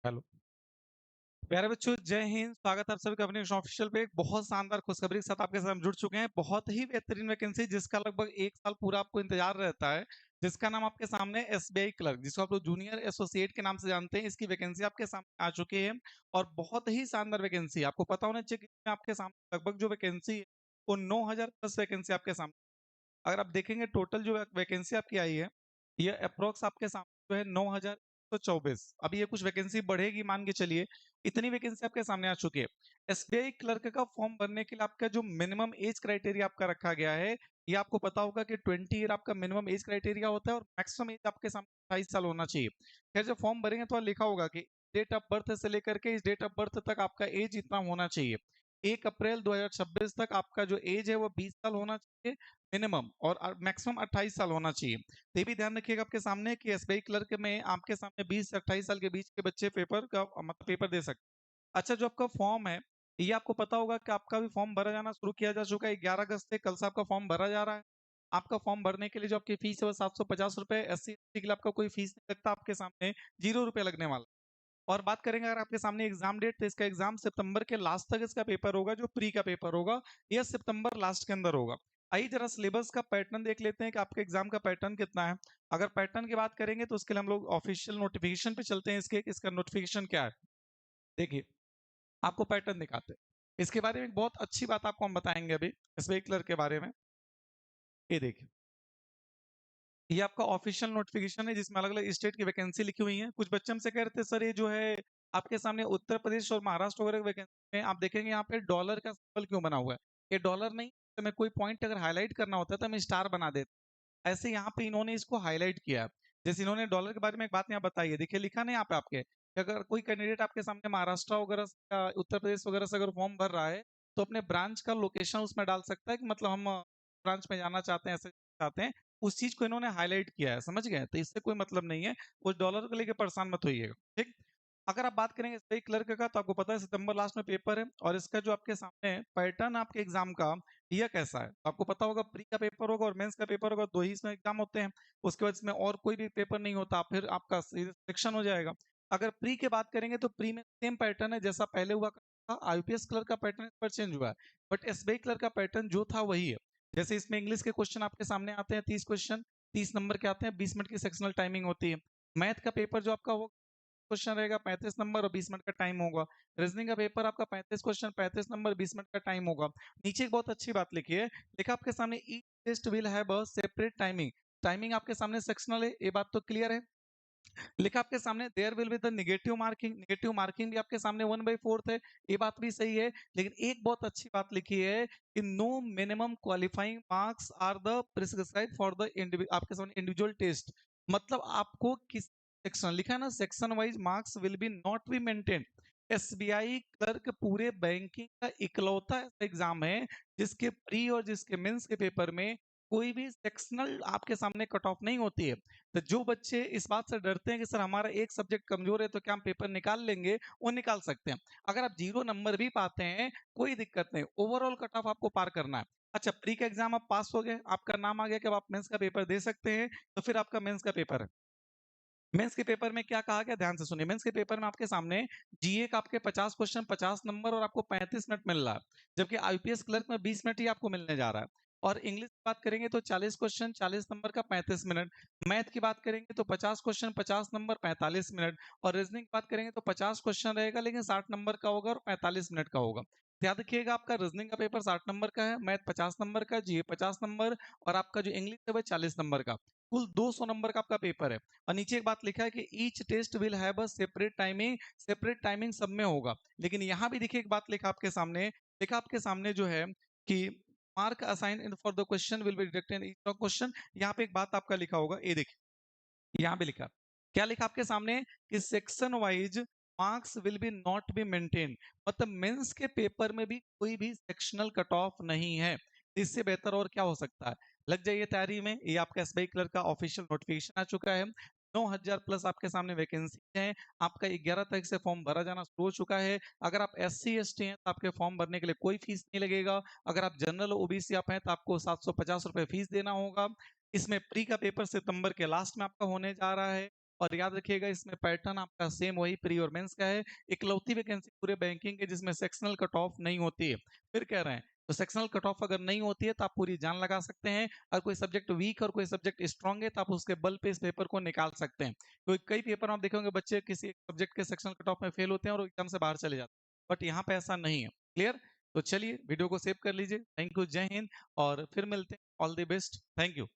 Hello प्यारे बच्चों, जय हिंद। स्वागत है आप सभी का अपने ऑफिशियल पे एक बहुत शानदार खुशखबरी के साथ आपके साथ हम जुड़ चुके हैं। बहुत ही बेहतरीन वैकेंसी जिसका लगभग 1 साल पूरा आपको इंतजार रहता है, जिसका नाम आपके सामने एसबीआई क्लर्क, जिसको आप लोग जूनियर एसोसिएट के नाम से जानते हैं। इसकी वैकेंसी आपके सामने आ चुकी है और बहुत ही शानदार वैकेंसी है। आपको पता होना चाहिए कि आपके सामने लगभग जो वैकेंसी है वो 9,000 प्लस वैकेंसी आपके सामने। अगर आप देखेंगे टोटल जो वैकेंसी आपकी आई है, ये अप्रोक्स आपके सामने जो है 9,124। अभी ये कुछ वैकेंसी बढ़ेगी, मान के चलिए। इतनी वैकेंसी आपके सामने आ चुकी है। एसबीआई क्लर्क का फॉर्म भरने के लिए आपका जो मिनिमम एज क्राइटेरिया आपका रखा गया है, ये आपको पता होगा कि 20 ईयर आपका मिनिमम एज क्राइटेरिया होता है और मैक्सिमम एज आपके सामने 28 साल होना चाहिए। खैर, जब फॉर्म भरेंगे तो लिखा होगा कि डेट ऑफ बर्थ से लेकर के इस डेट ऑफ बर्थ तक आपका एज इतना होना चाहिए। 1 अप्रैल 2026 तक आपका जो एज है वो 20 साल होना चाहिए मिनिमम, और मैक्सिमम 28 साल होना चाहिए। तो ये भी ध्यान रखिएगा आपके सामने कि एसबीआई क्लर्क में आपके सामने 20 से 28 साल के बीच के बच्चे पेपर का मतलब पेपर दे सकते हैं। अच्छा, जो आपका फॉर्म है, ये आपको पता होगा कि आपका भी फॉर्म भरा जाना शुरू किया जा चुका है। 11 अगस्त से कल से आपका फॉर्म भरा जा रहा है। आपका फॉर्म भरने के लिए जो आपकी फीस है वो 750 रुपए। SC/ST के लिए आपका कोई फीस नहीं लगता, आपके सामने 0 रुपए लगने वाला। और बात करेंगे अगर आपके सामने एग्जाम डेट, तो इसका एग्जाम सितंबर के लास्ट तक इसका पेपर होगा। जो प्री का पेपर होगा यह सितंबर लास्ट के अंदर होगा। आइए जरा सिलेबस का पैटर्न देख लेते हैं कि आपके एग्जाम का पैटर्न कितना है। अगर पैटर्न की बात करेंगे तो उसके लिए हम लोग ऑफिशियल नोटिफिकेशन पे चलते हैं। इसका नोटिफिकेशन क्या है, देखिए आपको पैटर्न दिखाते हैं। इसके बारे में एक बहुत अच्छी बात आपको हम बताएंगे अभी एसबीआई क्लर्क के बारे में। ये देखिए, ये आपका ऑफिशियल नोटिफिकेशन है जिसमें अलग अलग स्टेट की वैकेंसी लिखी हुई है। कुछ बच्चे हमसे कह रहे थे सर ये जो है आपके सामने उत्तर प्रदेश और महाराष्ट्र वगैरह की वैकेंसी में आप देखेंगे यहाँ पे डॉलर का सिंबल क्यों बना हुआ है। ये डॉलर नहीं, तो मैं कोई पॉइंट अगर हाईलाइट करना होता है तो मैं स्टार बना देता। ऐसे यहाँ पे इन्होंने इसको हाईलाइट किया है। जैसे इन्होंने डॉलर के बारे में एक बात यहाँ बताई है, देखिए लिखा नहीं यहाँ पे आपके कि अगर कोई कैंडिडेट आपके सामने महाराष्ट्र वगैरह से या उत्तर प्रदेश वगैरह से अगर फॉर्म भर रहा है तो अपने ब्रांच का लोकेशन उसमें डाल सकता है कि मतलब हम ब्रांच में जाना चाहते हैं, ऐसे चाहते हैं। उस चीज को इन्होंने हाईलाइट किया है, समझ गए। तो इससे कोई मतलब नहीं है, उस डॉलर को लेकर परेशान मत होइएगा, ठीक। अगर आप बात करेंगे सही क्लर्क का, तो आपको पता है सितंबर लास्ट में पेपर है और इसका जो आपके सामने पैटर्न आपके एग्जाम का यह कैसा है, तो आपको पता होगा प्री का पेपर होगा और मेंस का पेपर होगा, दो ही इसमें एग्जाम होते हैं। उसके बाद इसमें और कोई भी पेपर नहीं होता, फिर आपका सिलेक्शन हो जाएगा। अगर प्री की बात करेंगे तो प्री में सेम पैटर्न है जैसा पहले हुआ था। आईपीएस क्लर्क का पैटर्न इस पर चेंज हुआ है, बट एसबीआई क्लर्क का पैटर्न जो था वही है। जैसे इसमें इंग्लिश के क्वेश्चन आपके सामने आते हैं 30 क्वेश्चन, 30 नंबर के आते हैं, 20 मिनट की सेक्शनल टाइमिंग होती है। मैथ का पेपर जो आपका वो क्वेश्चन रहेगा 35 नंबर और 20 मिनट का टाइम होगा। रीजनिंग का पेपर आपका 35 क्वेश्चन, 35 नंबर, 20 मिनट का टाइम होगा। नीचे एक बहुत अच्छी बात लिखी है, लिखा आपके सामने each test will have a separate timing. Timing आपके सामने सेक्शनल है, ये बात तो क्लियर है। लिखा आपके सामने there will be the negative marking, negative marking भी आपके सामने 1/4 है, ये बात भी सही है। लेकिन एक बहुत अच्छी बात लिखी है कि no minimum qualifying marks are the prescribe for the आपके सामने इंडिविजुअल टेस्ट। मतलब आपको किस सेक्शन लिखा है ना, section wise marks will be not be maintain. SBI clerk पूरे बैंकिंग का इकलौता ऐसा एग्जाम है जिसके प्री और जिसके मेंस के पेपर में कोई भी सेक्शनल आपके सामने कट ऑफ नहीं होती है। तो जो बच्चे इस बात से डरते हैं कि सर हमारा एक सब्जेक्ट कमजोर है तो क्या हम पेपर निकाल लेंगे, वो निकाल सकते हैं। अगर आप 0 नंबर भी पाते हैं कोई दिक्कत नहीं, ओवरऑल कट ऑफ आपको पार करना है। अच्छा, प्री का एग्जाम आप पास हो गए, आपका नाम आ गया कि अब आप मेंस का पेपर दे सकते हैं, तो फिर आपका मेंस का पेपर है। मेंस के पेपर में क्या कहा गया, ध्यान से सुनिए। मेंस के पेपर में आपके सामने जीए का आपके 50 क्वेश्चन, 50 नंबर और आपको 35 मिनट मिल रहा है, जबकि आईपीएस क्लर्क में 20 मिनट ही आपको मिलने जा रहा है। और इंग्लिश की बात करेंगे तो 40 क्वेश्चन, 40 नंबर का 35 मिनट। मैथ की बात करेंगे तो 50 क्वेश्चन, 50 नंबर, 45 मिनट। और रीजनिंग की बात करेंगे तो 50 क्वेश्चन रहेगा लेकिन 60 नंबर का होगा और 45 मिनट का होगा। याद रखिएगा, आपका रीजनिंग का पेपर 60 नंबर का है, मैथ 50 नंबर का, जीए 50 नंबर, और आपका जो इंग्लिश है वह 40 नंबर का। कुल 200 नंबर का आपका पेपर है। और नीचे एक बात लिखा है कि each test will have a separate timing. Separate timing सब में होगा, लेकिन यहाँ भी देखिए एक बात लिखा आपके सामने, लिखा आपके सामने जो है कि mark assign in for the question will be deducted in each question. यहाँ पे एक बात आपका लिखा होगा, ये देखिए यहाँ पे लिखा, क्या लिखा आपके सामने कि section wise marks will be not be maintain. मतलब मेंस के पेपर में भी कोई भी सेक्शनल कट ऑफ नहीं है। इससे बेहतर और क्या हो सकता है। लग जाइए तैयारी में, ये आपका एसबीआई क्लर्क का ऑफिशियल नोटिफिकेशन आ चुका है। 9,000 प्लस आपके सामने वैकेंसी है। आपका 11 तारीख से फॉर्म भरा जाना शुरू हो चुका है। अगर आप SC/ST हैं तो आपके फॉर्म भरने के लिए कोई फीस नहीं लगेगा। अगर आप जनरल OBC आप हैं तो आपको 750 रुपए फीस देना होगा। इसमें प्री का पेपर सितंबर के लास्ट में आपका होने जा रहा है। और याद रखिएगा इसमें पैटर्न आपका सेम वही प्री और मेंस का है। इकलौती वैकेंसी पूरे बैंकिंग के जिसमें सेक्शनल कट ऑफ नहीं होती है। फिर कह रहे हैं तो सेक्शनल कट ऑफ अगर नहीं होती है तो आप पूरी जान लगा सकते हैं। अगर कोई सब्जेक्ट वीक और कोई सब्जेक्ट स्ट्रांग है तो आप उसके बल पे इस पेपर को निकाल सकते हैं। तो कई पेपर आप देखेंगे बच्चे किसी एक सब्जेक्ट के सेक्शनल कट ऑफ में फेल होते हैं और एग्जाम से बाहर चले जाते हैं, बट यहाँ पे ऐसा नहीं है। क्लियर? तो चलिए वीडियो को सेव कर लीजिए। थैंक यू, जय हिंद, और फिर मिलते हैं। All the best, thank you.